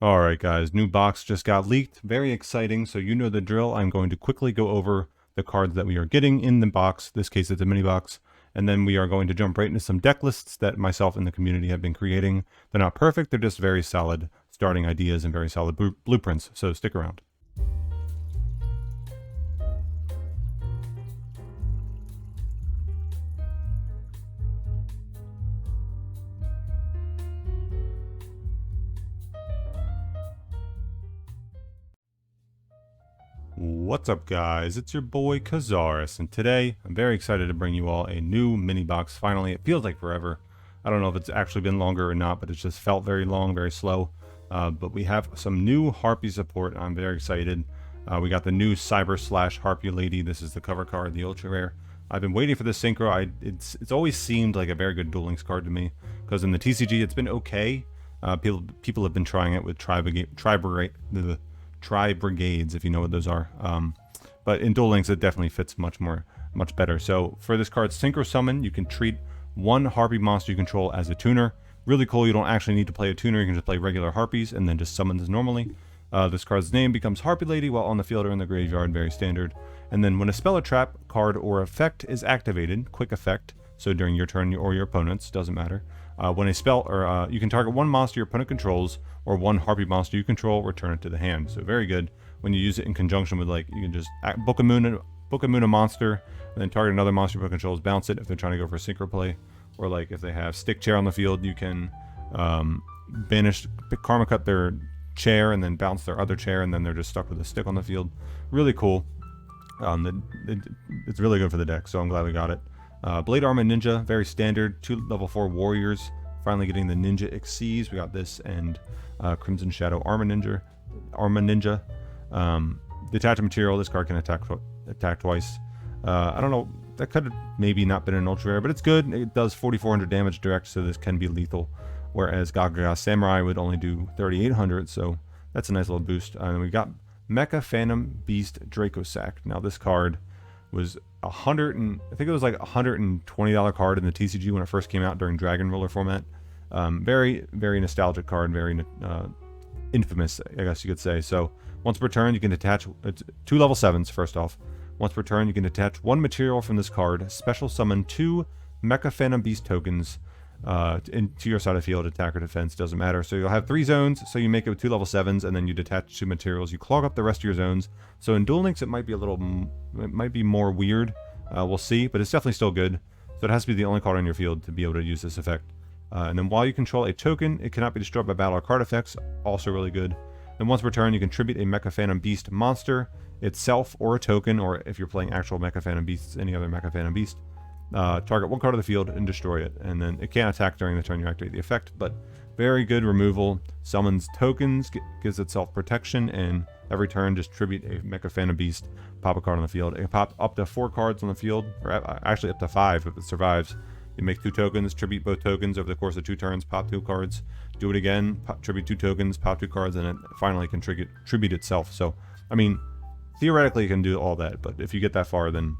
Alright guys, new box just got leaked. Very exciting, so you know the drill. I'm going to quickly go over the cards that we are getting in the box. This case it's a mini box. And then we are going to jump right into some deck lists that myself and the community have been creating. They're not perfect, they're just very solid starting ideas and very solid blueprints, so stick around. What's up guys, it's your boy Kazaris, and today I'm very excited to bring you all a new mini box. Finally, it feels like forever. I don't know if it's actually been longer or not, but it's just felt very long, very slow. But we have some new Harpie support. I'm very excited. We got the new Cyber/Harpie Lady. This is the cover card, the ultra rare. I've been waiting for this synchro. It's always seemed like a very good Duel Links card to me, because in the TCG it's been okay. People have been trying it with Tri-Brigades, if you know what those are. But in Duel Links, it definitely fits much better. So for this card, Synchro Summon, you can treat one Harpie monster you control as a tuner. Really cool. You don't actually need to play a tuner. You can just play regular Harpies and then just summon this normally. This card's name becomes Harpie Lady while on the field or in the graveyard. Very standard. And then when a spell or trap card or effect is activated, quick effect, so during your turn or your opponent's, doesn't matter. When a spell or you can target one monster your opponent controls or one Harpie monster you control, return it to the hand. So very good when you use it in conjunction with, like, you can just book a moon a monster and then target another monster your opponent controls, bounce it if they're trying to go for a synchro play, or like if they have stick chair on the field, you can banish karma cut their chair and then bounce their other chair, and then they're just stuck with a stick on the field. Really cool. It's really good for the deck, so I'm glad we got it. Blade Armor Ninja, very standard. 2 level 4 warriors. Finally getting the Ninja Xyz. We got this and Crimson Shadow Armor Ninja. Detachment material. This card can attack twice. I don't know. That could have maybe not been an ultra rare, but it's good. It does 4,400 damage direct, so this can be lethal. Whereas Gaga Samurai would only do 3,800, so that's a nice little boost. And we got Mecha Phantom Beast Dracosac. Now this card was I think it was like $120 card in the TCG when it first came out during Dragon Roller format. Very nostalgic card, very infamous, I guess you could say. So once per turn you can detach 2 level 7s. First off, once per turn you can detach 1 material from this card, special summon 2 Mecha Phantom Beast tokens into your side of field, attack or defense, doesn't matter. So you'll have 3 zones, so you make it with 2 level 7s, and then you detach 2 materials. You clog up the rest of your zones. So in Duel Links it might be more weird. We'll see, but it's definitely still good. So it has to be the only card on your field to be able to use this effect. And then while you control a token, it cannot be destroyed by battle or card effects. Also really good. Then once per turn, you can tribute a Mecha Phantom Beast monster itself or a token, or if you're playing actual Mecha Phantom Beasts, any other Mecha Phantom Beast. Target 1 card of the field and destroy it, and then it can't attack during the turn you activate the effect, but very good removal. Summons tokens, gives itself protection, and every turn just tribute a Mecha Phantom Beast, pop a card on the field. It can pop up to 4 cards on the field, or actually up to 5 if it survives. You make 2 tokens, tribute both tokens over the course of 2 turns, pop 2 cards, do it again, tribute 2 tokens, pop 2 cards, and it finally can tribute itself. So, I mean, theoretically you can do all that, but if you get that far, then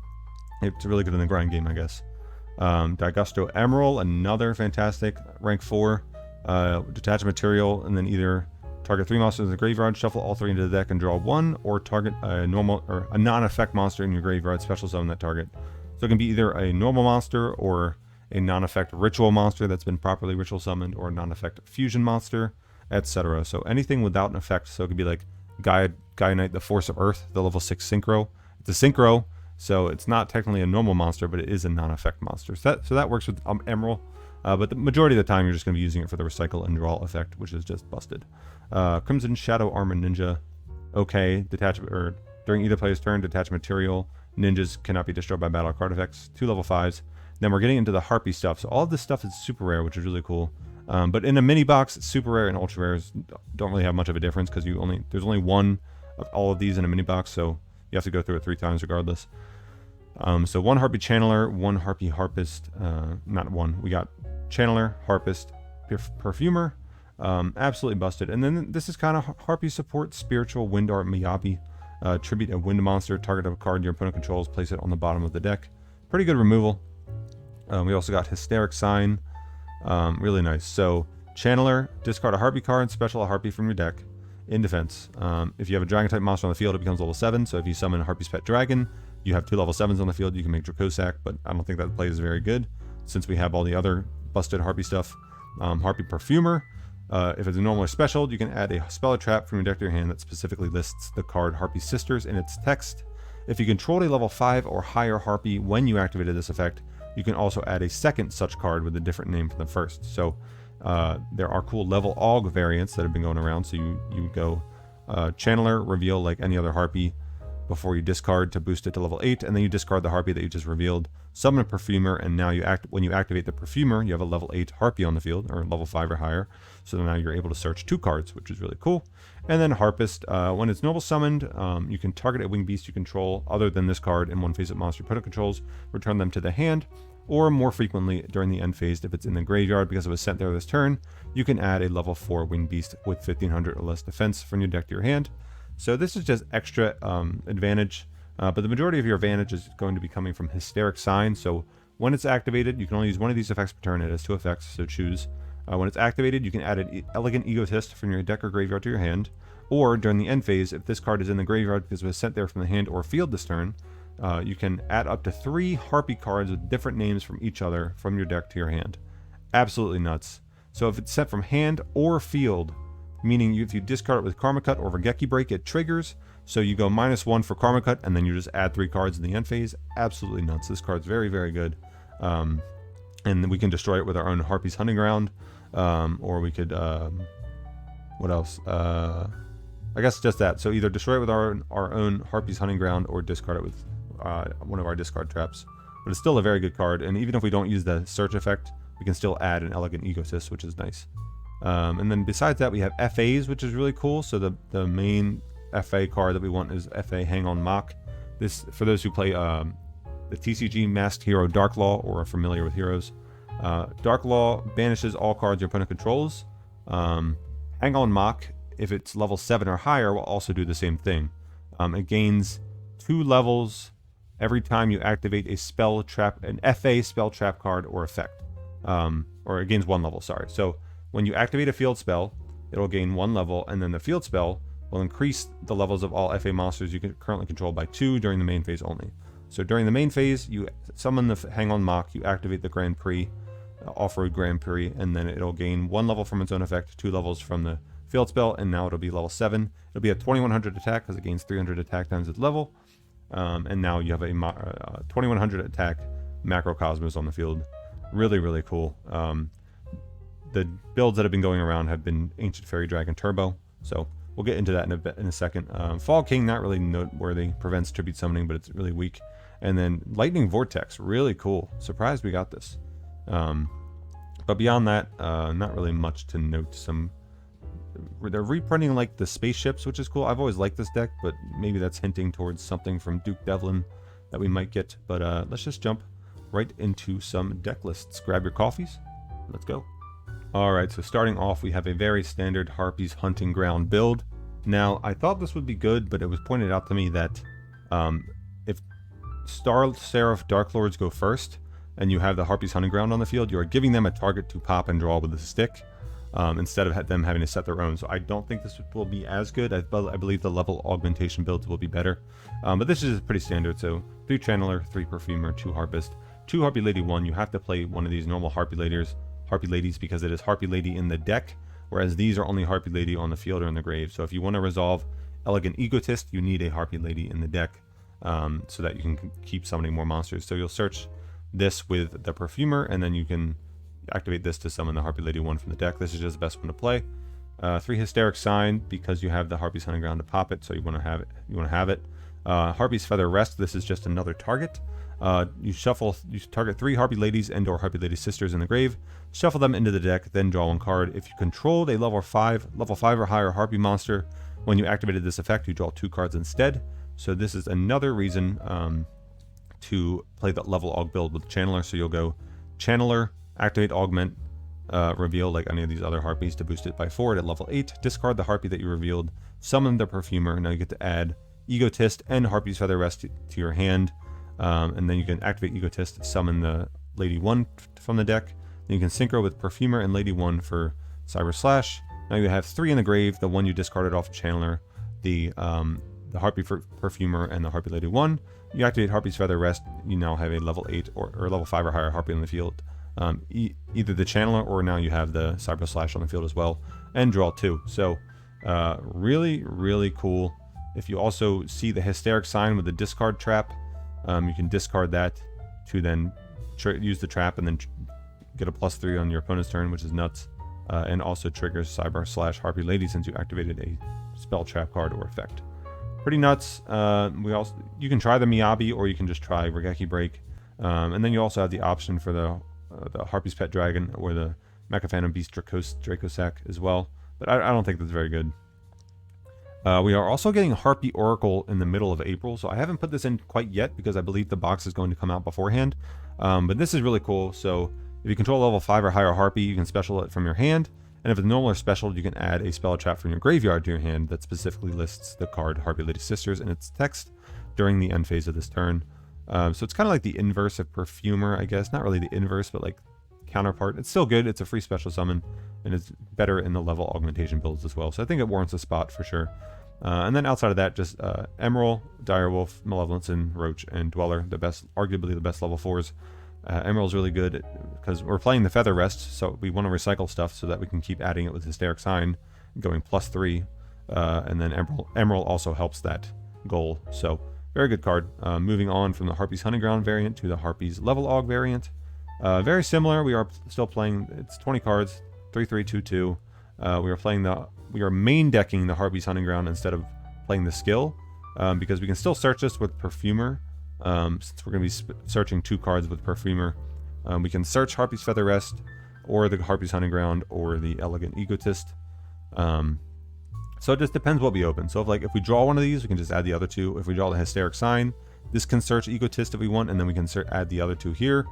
it's really good in the grind game, I guess. Daigusto Emerald, another fantastic rank 4 detach material, and then either target 3 monsters in the graveyard, shuffle all 3 into the deck and draw 1, or target a normal or a non-effect monster in your graveyard, special summon that target. So it can be either a normal monster or a non-effect ritual monster that's been properly ritual summoned, or a non-effect fusion monster, etc. So anything without an effect. So it could be like Gaia Knight, the Force of Earth, the level 6 synchro. It's a synchro, so it's not technically a normal monster, but it is a non-effect monster. So that works with Emerald. But the majority of the time you're just going to be using it for the recycle and draw effect, which is just busted. Crimson Shadow Armor Ninja. Okay, or during either player's turn, detach material. Ninjas cannot be destroyed by battle or card effects. 2 level 5s. Then we're getting into the Harpie stuff. So all of this stuff is super rare, which is really cool. But in a mini box, super rare and ultra rares don't really have much of a difference, because there's only one of all of these in a mini box, so you have to go through it 3 times regardless. So 1 Harpie Channeler, 1 Harpie Harpist, not one. We got Channeler, Harpist, Perfumer, absolutely busted. And then this is kind of Harpie support, Spiritual Wind Art Miyabi. Tribute a wind monster, target a card your opponent controls, place it on the bottom of the deck. Pretty good removal. We also got Hysteric Sign, really nice. So Channeler, discard a Harpie card, special a Harpie from your deck. in defense. If you have a dragon type monster on the field, it becomes level 7. So if you summon Harpie's Pet Dragon, you have 2 level 7s on the field. You can make Dracosac, but I don't think that play is very good since we have all the other busted Harpie stuff. Harpie Perfumer. If it's a normal or special, you can add a spell or trap from your deck to your hand that specifically lists the card Harpie Sisters in its text. If you controlled a level 5 or higher Harpie when you activated this effect, you can also add a second such card with a different name from the first. So there are cool level aug variants that have been going around. So you go Channeler, reveal like any other Harpie before you discard to boost it to level 8, and then you discard the Harpie that you just revealed. Summon a Perfumer, and now when you activate the Perfumer, you have a level 8 Harpie on the field, or level 5 or higher. So now you're able to search 2 cards, which is really cool. And then Harpist, when it's normal summoned, you can target a winged beast you control other than this card in one face-up monster your opponent controls, return them to the hand, or more frequently during the end phase if it's in the graveyard because it was sent there this turn, you can add a level 4 winged beast with 1500 or less defense from your deck to your hand. So this is just extra advantage, but the majority of your advantage is going to be coming from Hysteric Sign. So when it's activated, you can only use one of these effects per turn. It has 2 effects, so choose. When it's activated, you can add an Elegant Egotist from your deck or graveyard to your hand, or during the end phase, if this card is in the graveyard because it was sent there from the hand or field this turn, you can add up to 3 Harpie cards with different names from each other from your deck to your hand. Absolutely nuts. So if it's sent from hand or field, meaning if you discard it with Karma Cut or Regeki Break, it triggers. So you go -1 for Karma Cut, and then you just add 3 cards in the end phase. Absolutely nuts. This card's very, very good. And then we can destroy it with our own Harpie's Hunting Ground. Or we could, what else? I guess just that. So either destroy it with our own Harpie's Hunting Ground or discard it with one of our discard traps. But it's still a very good card. And even if we don't use the search effect, we can still add an Elegant Egotist, which is nice. And then besides that, we have FAs, which is really cool. So the main FA card that we want is FA Hang on Mock. This, for those who play the TCG Masked Hero Darklaw or are familiar with heroes, Darklaw banishes all cards your opponent controls. Hang on Mock, if it's level 7 or higher, will also do the same thing. It gains 2 levels every time you activate a spell trap, an FA spell trap card or effect. Or it gains 1 level, sorry. So when you activate a field spell, it'll gain 1 level, and then the field spell will increase the levels of all FA monsters you can currently control by 2 during the main phase only. So during the main phase, you summon the Hang on Mock, you activate the Grand Prix, Off-Road Grand Prix, and then it'll gain 1 level from its own effect, 2 levels from the field spell, and now it'll be level 7. It'll be a 2100 attack because it gains 300 attack times its level. And now you have a 2100 attack Macrocosmos on the field. Really, really cool. The builds that have been going around have been Ancient Fairy Dragon Turbo, so we'll get into that in a second. Fall King, not really noteworthy, prevents tribute summoning, but it's really weak. And then Lightning Vortex, really cool. Surprised we got this. But beyond that, not really much to note. They're reprinting like the spaceships, which is cool. I've always liked this deck, but maybe that's hinting towards something from Duke Devlin that we might get. But let's just jump right into some deck lists. Grab your coffees. Let's go. Alright, so starting off, we have a very standard Harpie's Hunting Ground build. Now, I thought this would be good, but it was pointed out to me that if Star Seraph Dark Lords go first, and you have the Harpie's Hunting Ground on the field, you are giving them a target to pop and draw with a stick, instead of them having to set their own. So I don't think this will be as good. I believe the level augmentation builds will be better. But this is pretty standard, so 3 Channeler, 3 Perfumer, 2 Harpist, 2 Harpie Lady 1. You have to play one of these normal Harpie Ladies because it is Harpie Lady in the deck, whereas these are only Harpie Lady on the field or in the grave. So if you want to resolve Elegant Egotist, you need a Harpie Lady in the deck, so that you can keep summoning more monsters. So you'll search this with the Perfumer, and then you can activate this to summon the Harpie Lady 1 from the deck. This is just the best one to play. 3 Hysteric Sign because you have the Harpie's Hunting Ground to pop it, so you want to have it. Harpie's Feather Rest. This is just another target. You target 3 Harpie Ladies and or Harpie Lady Sisters in the grave, shuffle them into the deck, then draw 1 card. If you controlled a level 5 or higher Harpie monster, when you activated this effect, you draw 2 cards instead. So this is another reason to play the level aug build with Channeler. So you'll go Channeler, activate Augment, reveal like any of these other Harpies to boost it by 4 at level 8, discard the Harpie that you revealed, summon the Perfumer. Now you get to add Egotist and Harpie's Feather Rest to your hand. And then you can activate Egotist, summon the Lady 1 from the deck. Then you can synchro with Perfumer and Lady 1 for Cyber Slash. Now you have 3 in the grave, the one you discarded off of Channeler, the Harpie Perfumer, and the Harpie Lady 1. You activate Harpie's Feather Rest, you now have a level 8 or level 5 or higher Harpie on the field. Either the Channeler or now you have the Cyber Slash on the field as well, and draw 2. So really, really cool. If you also see the Hysteric Sign with the discard trap, you can discard that to then use the trap and then get a +3 on your opponent's turn, which is nuts. And also triggers Cyber Slash Harpie Lady since you activated a spell trap card or effect. Pretty nuts. You can try the Miyabi or you can just try Regeki Break. And then you also have the option for the Harpie's Pet Dragon or the Mecha Phantom Beast Dracossack as well. But I don't think that's very good. We are also getting Harpie Oracle in the middle of April, so I haven't put this in quite yet because I believe the box is going to come out beforehand. But this is really cool. So if you control level 5 or higher Harpie, you can special it from your hand. And if it's normal or special, you can add a spell trap from your graveyard to your hand that specifically lists the card Harpie Lady Sisters in its text during the end phase of this turn. So it's kind of like the inverse of Perfumer, I guess. Not really the inverse, but like counterpart. It's still good. It's a free special summon, and it's better in the level augmentation builds as well. So I think it warrants a spot for sure. And then outside of that, just Emerald, Direwolf, Malevolence, and Roach, and Dweller, arguably the best level 4s. Emerald's really good because we're playing the Feather Rest, so we want to recycle stuff so that we can keep adding it with Hysteric Sign, going +3. And then Emerald also helps that goal. So very good card. Moving on from the Harpie's Hunting Ground variant to the Harpie's Level Aug variant. Very similar. We are still playing. It's 20 cards, 3/3/2/2. We are main decking the Harpie's Hunting Ground instead of playing the skill, because we can still search this with Perfumer. Since we're going to be searching 2 cards with Perfumer, we can search Harpie's Feather Rest, or the Harpie's Hunting Ground, or the Elegant Egotist. So it just depends what we open. So if we draw one of these, we can just add the other 2. If we draw the Hysteric Sign, this can search Egotist if we want, and then we can add the other 2 here.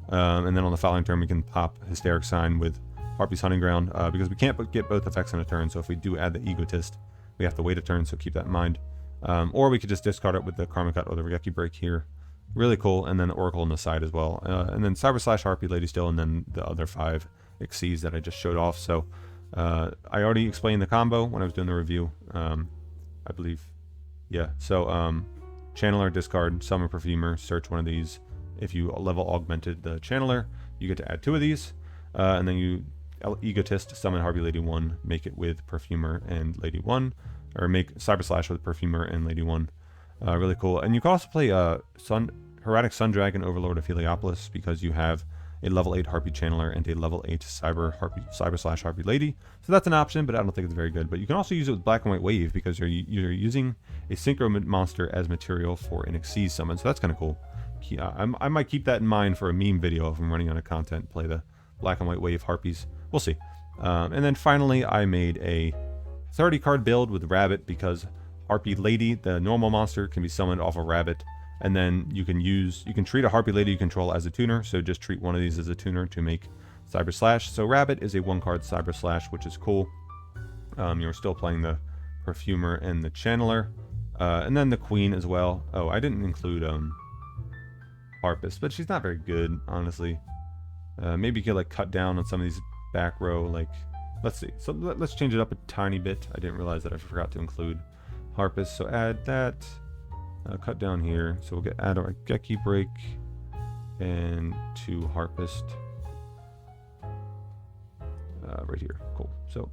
And then on the following turn, we can pop Hysteric Sign with Harpie's Hunting Ground, because we can't get both effects in a turn. So if we do add the Egotist, we have to wait a turn, so keep that in mind. Or we could just discard it with the Karma Cut or the Regeki Break here. Really cool. And then the Oracle on the side as well. And then Cyber Slash Harpie Lady still, and then the other 5 Xyz that I just showed off. So I already explained the combo when I was doing the review, I believe. Yeah, so Channeler, discard, summon Perfumer, search one of these. If you level augmented the Channeler, you get to add 2 of these. And then you Egotist, summon Harpie Lady 1, make it with Perfumer and Lady 1. Or make Cyber Slash with Perfumer and Lady 1. Really cool. And you can also play Heretic Sun Dragon, Overlord of Heliopolis, because you have a level 8 Harpie Channeler and a level 8 Cyber Slash Harpie Lady. So that's an option, but I don't think it's very good. But you can also use it with Black and White Wave, because you're using a Synchro monster as material for an Xyz summon. So that's kind of cool. I might keep that in mind for a meme video if I'm running out of content. Play the Black and White Wave Harpies. We'll see. And then finally, I made a 30 card build with Rabbit, because Harpie Lady, the normal monster, can be summoned off a Rabbit, and then you can treat a Harpie Lady you control as a tuner, so just treat one of these as a tuner to make Cyber Slash. So Rabbit is a 1-card Cyber Slash, which is cool. You're still playing the Perfumer and the Channeler, and then the Queen as well. Oh, I didn't include Harpist, but she's not very good, honestly. Maybe you could like cut down on some of these back row, like, let's see. So let's change it up a tiny bit. I didn't realize that I forgot to include Harpist. So add that. Cut down here. So we'll add our Regeki Break and 2 Harpist. Right here. Cool. So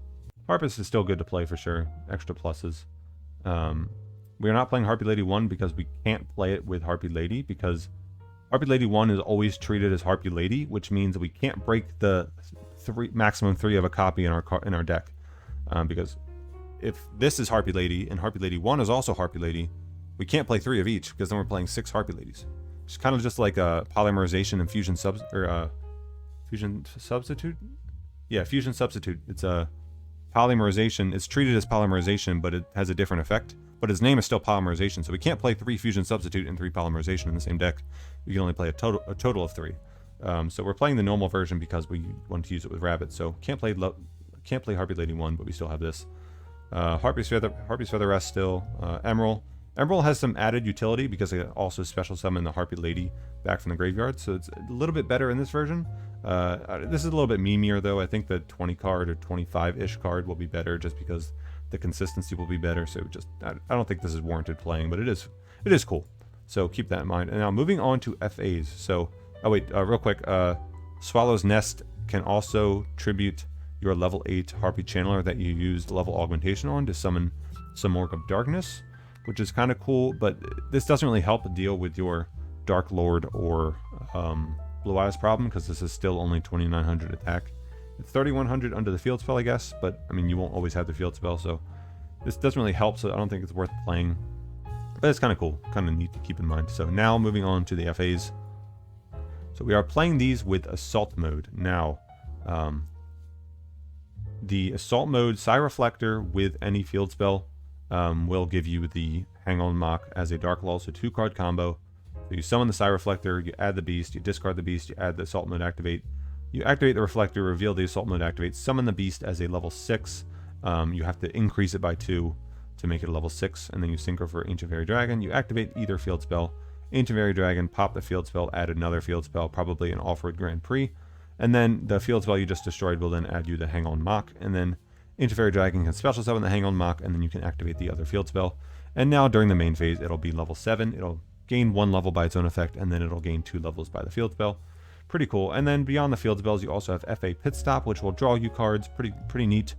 Harpist is still good to play for sure. Extra pluses. We are not playing Harpie Lady 1 because we can't play it with Harpie Lady, because Harpie Lady 1 is always treated as Harpie Lady, which means that we can't break the maximum 3 of a copy in our deck, because if this is Harpie Lady and Harpie Lady 1 is also Harpie Lady, we can't play 3 of each, because then we're playing 6 Harpie Ladies. It's kind of just like a polymerization and fusion substitute. Yeah, fusion substitute. It's a polymerization. It's treated as polymerization, but it has a different effect. But its name is still polymerization, so we can't play 3 fusion substitute and 3 polymerization in the same deck. We can only play a total of 3. So we're playing the normal version because we want to use it with Rabbit. So can't play Harpie Lady 1, but we still have this. Harpie's Feather Rest still. Emerald, Emerald has some added utility because it also special summon the Harpie Lady back from the graveyard, so it's a little bit better in this version. This is a little bit memeier though. I think the 20 card or 25-ish card will be better just because the consistency will be better. So just I don't think this is warranted playing, but it is cool. So keep that in mind. And now moving on to FAs. So real quick, Swallow's Nest can also tribute your level 8 Harpie Channeler that you used level augmentation on to summon some Orc of Darkness, which is kind of cool, but this doesn't really help deal with your Dark Lord or Blue Eyes problem, because this is still only 2900 attack. It's 3100 under the field spell, I guess, but I mean, you won't always have the field spell, so this doesn't really help, so I don't think it's worth playing. But it's kind of cool, kind of neat to keep in mind. So now moving on to the FAs. So we are playing these with Assault mode. Now, the Assault mode Psy Reflector with any field spell will give you the Hang On Mock as a Dark Lull, so 2-card combo. So you summon the Psy Reflector, you add the Beast, you discard the Beast, you add the Assault mode activate. You activate the Reflector, reveal the Assault mode activate, summon the Beast as a level 6. You have to increase it by 2 to make it a level 6, and then you synchro for Ancient Fairy Dragon. You activate either field spell, Ancient Fairy Dragon, pop the field spell, add another field spell, probably an Offroad Grand Prix, and then the field spell you just destroyed will then add you the Hang On Mock, and then Ancient Fairy Dragon can special summon the Hang On Mock, and then you can activate the other field spell. And now during the main phase, it'll be level 7. It'll gain 1 level by its own effect, and then it'll gain 2 levels by the field spell. Pretty cool. And then beyond the field spells, you also have FA Pit Stop, which will draw you cards. Pretty neat.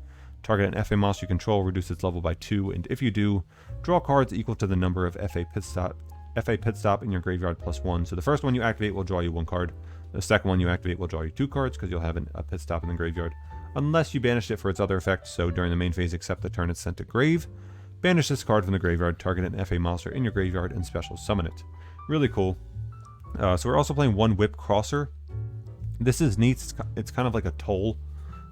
Target an FA monster you control, reduce its level by 2, and if you do, draw cards equal to the number of FA Pit Stop in your graveyard plus 1. So the first one you activate will draw you 1 card. The second one you activate will draw you 2 cards because you'll have a Pit Stop in the graveyard. Unless you banished it for its other effects, so during the main phase, except the turn it's sent to grave, banish this card from the graveyard, target an FA monster in your graveyard, and special summon it. Really cool. So we're also playing 1 Whip Crosser. This is neat. It's kind of like a toll.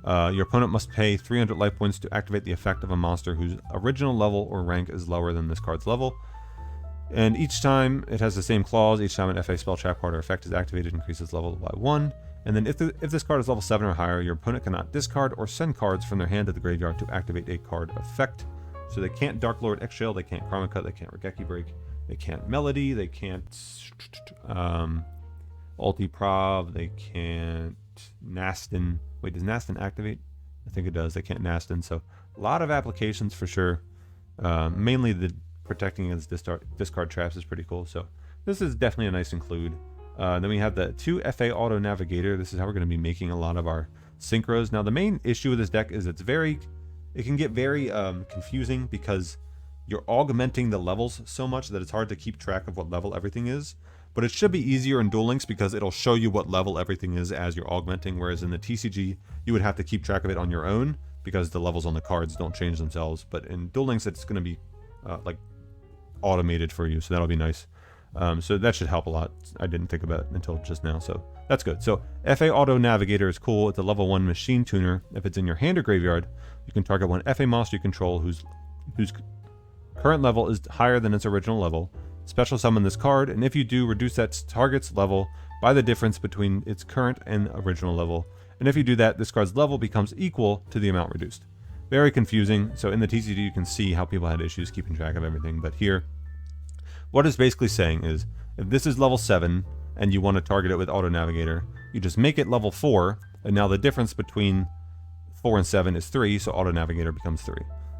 Your opponent must pay 300 life points to activate the effect of a monster whose original level or rank is lower than this card's level. And each time it has the same clause. Each time an FA spell, trap card, or effect is activated, increases level by 1. And then if this card is level 7 or higher, your opponent cannot discard or send cards from their hand to the graveyard to activate a card effect. So they can't Dark Lord Extrail, they can't Karma Cut, they can't Regeki Break, they can't Melody, they can't Ulti Prov, they can't Nastin. Wait, does Nastin activate? I think it does. They can't Nastin. So a lot of applications for sure. Mainly the protecting against discard traps is pretty cool. So this is definitely a nice include. Then we have the 2 FA Auto Navigator. This is how we're going to be making a lot of our synchros. Now the main issue with this deck is it can get very confusing because you're augmenting the levels so much that it's hard to keep track of what level everything is. But it should be easier in Duel Links because it'll show you what level everything is as you're augmenting, whereas in the TCG, you would have to keep track of it on your own because the levels on the cards don't change themselves. But in Duel Links, it's going to be like automated for you, so that'll be nice. So that should help a lot. I didn't think about it until just now, so that's good. So FA Auto Navigator is cool. It's a level 1 machine tuner. If it's in your hand or graveyard, you can target 1 FA monster you control whose current level is higher than its original level. Special summon this card, and if you do, reduce that target's level by the difference between its current and original level. And if you do that, this card's level becomes equal to the amount reduced. Very confusing. So in the TCG, you can see how people had issues keeping track of everything. But here, what it's basically saying is, if this is level 7 and you want to target it with Auto Navigator, you just make it level 4, and now the difference between 4 and 7 is 3, so Auto Navigator becomes 3.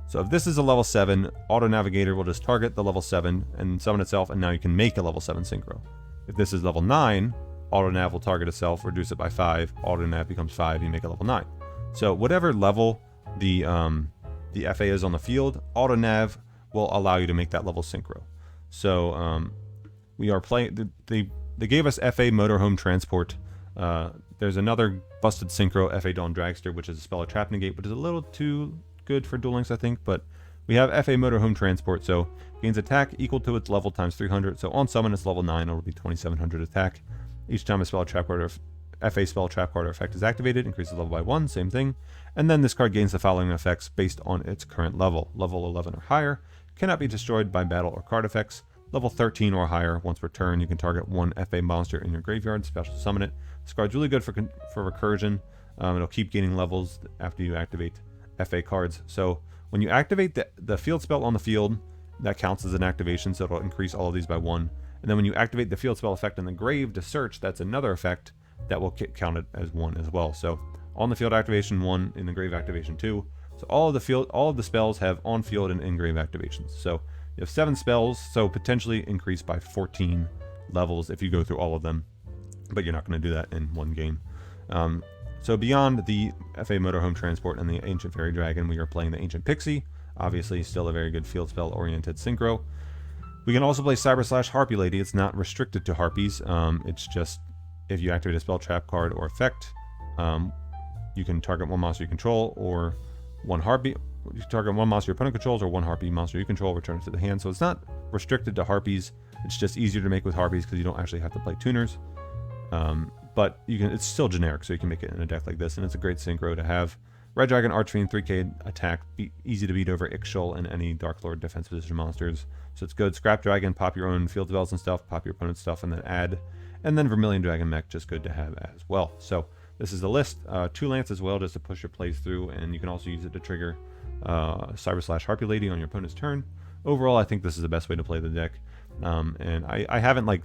So if this is a level 7, Auto Navigator will just target the level 7 and summon itself, and now you can make a level 7 synchro. If this is level 9, Auto Nav will target itself, reduce it by 5, Auto Nav becomes 5, you make a level 9. So whatever level the FA is on the field, Auto Nav will allow you to make that level synchro. So we are playing, they gave us FA Motorhome Transport. There's another busted synchro, FA Dawn Dragster, which is a spell of Trap Negate, but is a little too good for Duel Links, I think. But we have FA Motorhome Transport, so gains attack equal to its level times 300. So on summon, it's level 9, it'll be 2700 attack. Each time a spell, trap card, or FA spell, trap card, or effect is activated, increases level by 1, same thing. And then this card gains the following effects based on its current level. Level 11 or higher, cannot be destroyed by battle or card effects. Level 13 or higher, once per turn, you can target 1 FA monster in your graveyard, special summon it. This card's really good for recursion. It'll keep gaining levels after you activate FA cards. So when you activate the field spell on the field, that counts as an activation, so it'll increase all of these by 1. And then when you activate the field spell effect in the grave to search, that's another effect that will get counted as 1 as well. So on the field activation 1, in the grave activation 2. So all of the spells have on field and in grave activations. So you have 7 spells, so potentially increase by 14 levels if you go through all of them, but you're not going to do that in one game. So beyond the FA Motorhome Transport and the Ancient Fairy Dragon, we are playing the Ancient Pixie. Obviously, still a very good field spell oriented synchro. We can also play Cyber / Harpie Lady. It's not restricted to Harpies. It's just if you activate a spell, trap card, or effect, you can target one monster you control or one Harpie. You target one monster your opponent controls or one Harpie monster you control, returns to the hand. So it's not restricted to Harpies. It's just easier to make with Harpies because you don't actually have to play tuners. But you can. It's still generic, so you can make it in a deck like this, and it's a great synchro to have. Red Dragon Archfiend 3k attack, easy to beat over Ixchel and any Dark Lord defense position monsters. So it's good. Scrap Dragon, pop your own field spells and stuff, pop your opponent's stuff, and then add. And then Vermilion Dragon Mech, just good to have as well. So this is the list. 2 Lance as well, just to push your plays through, and you can also use it to trigger Cyber / Harpie Lady on your opponent's turn. Overall, I think this is the best way to play the deck. And I haven't like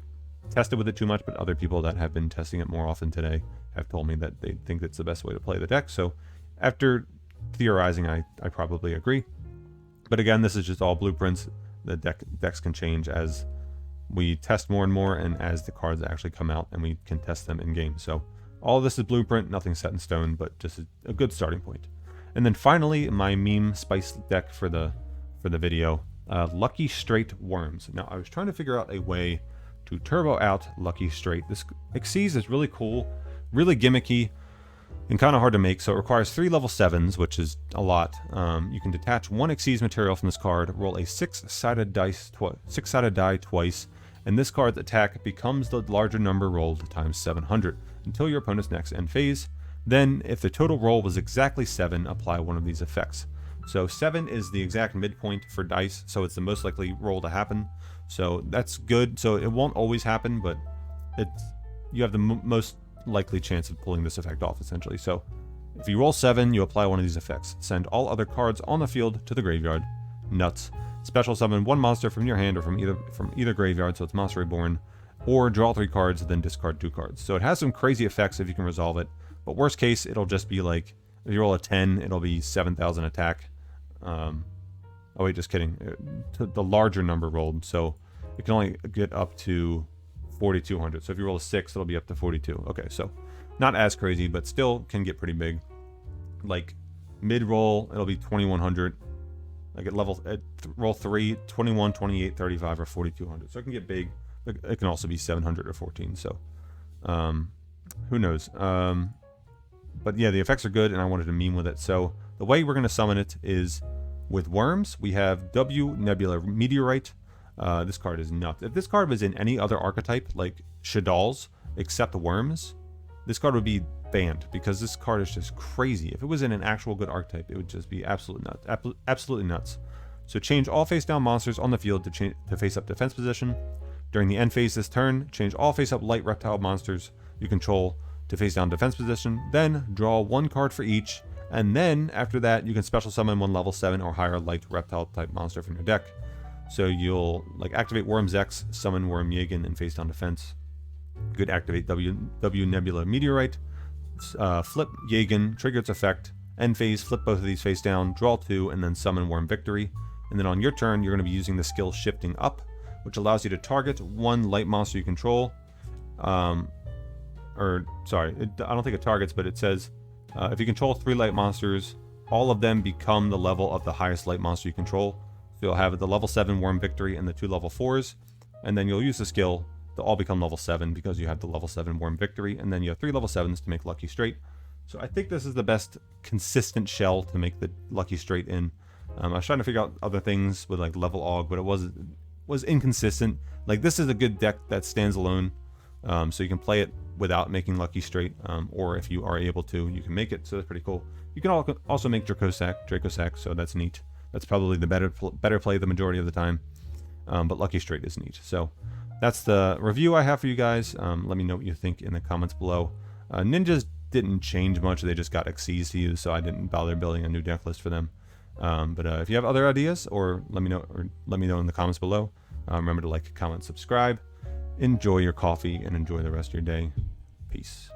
tested with it too much, but other people that have been testing it more often today have told me that they think it's the best way to play the deck. So after theorizing, I probably agree. But again, this is just all blueprints. The decks can change as we test more and more, and as the cards actually come out and we can test them in game. So all of this is blueprint, nothing set in stone, but just a good starting point. And then finally, my meme spice deck for the video, Lucky Straight Worms. Now I was trying to figure out a way to turbo out Lucky Straight. This Xyz is really cool, really gimmicky, and kind of hard to make, so it requires 3 level 7s, which is a lot. You can detach 1 Xyz material from this card, roll a 6-sided die twice, and this card's attack becomes the larger number rolled times 700 until your opponent's next end phase. Then, if the total roll was exactly 7, apply one of these effects. So 7 is the exact midpoint for dice, so it's the most likely roll to happen. So that's good. So it won't always happen, but you have the most likely chance of pulling this effect off, essentially. So if you roll 7, you apply one of these effects. Send all other cards on the field to the graveyard. Nuts. Special summon 1 monster from your hand or from either graveyard, so it's Monster Reborn, or draw 3 cards, then discard 2 cards. So it has some crazy effects if you can resolve it, but worst case, it'll just be like, if you roll a 10, it'll be 7,000 attack. Oh wait, just kidding. The larger number rolled, so it can only get up to 4,200. So if you roll a 6, it'll be up to 42. Okay, so not as crazy, but still can get pretty big. Like mid-roll, it'll be 2,100. Like at roll 3, 21, 28, 35, or 4,200. So it can get big. It can also be 700 or 14. So who knows? But yeah, the effects are good, and I wanted to meme with it. So the way we're going to summon it is with worms. We have W Nebula Meteorite. This card is nuts. If this card was in any other archetype, like Shadal's, except the worms, this card would be banned, because this card is just crazy. If it was in an actual good archetype, it would just be absolutely nuts. Absolutely nuts. So change all face-down monsters on the field to face-up defense position. During the end phase this turn, change all face-up light reptile monsters you control to face-down defense position. Then draw 1 card for each, and then after that, you can special summon 1 level 7 or higher light reptile-type monster from your deck. So you'll like activate Worms X, summon Worm Jagen, and face down defense. You could activate W Nebula Meteorite, flip Jagen, trigger its effect, end phase, flip both of these face down, draw 2, and then summon Worm Victory. And then on your turn, you're going to be using the skill Shifting Up, which allows you to target 1 light monster you control. I don't think it targets, but it says if you control 3 light monsters, all of them become the level of the highest light monster you control. So you'll have the level 7 Worm Victory and the 2 level 4s, and then you'll use the skill. They'll all become level 7 because you have the level 7 Worm Victory, and then you have 3 level 7s to make Lucky Straight. So I think this is the best consistent shell to make the Lucky Straight in. I was trying to figure out other things with like level Aug, but it was inconsistent. Like this is a good deck that stands alone, so you can play it without making Lucky Straight, or if you are able to, you can make it. So that's pretty cool. You can also make Dracosac, so that's neat. That's probably the better play the majority of the time, but Lucky Straight is neat. So that's the review I have for you guys. Let me know what you think in the comments below. Ninjas didn't change much. They just got Xyz to use, so I didn't bother building a new deck list for them. But if you have other ideas, or let me know in the comments below. Remember to like, comment, subscribe. Enjoy your coffee and enjoy the rest of your day. Peace.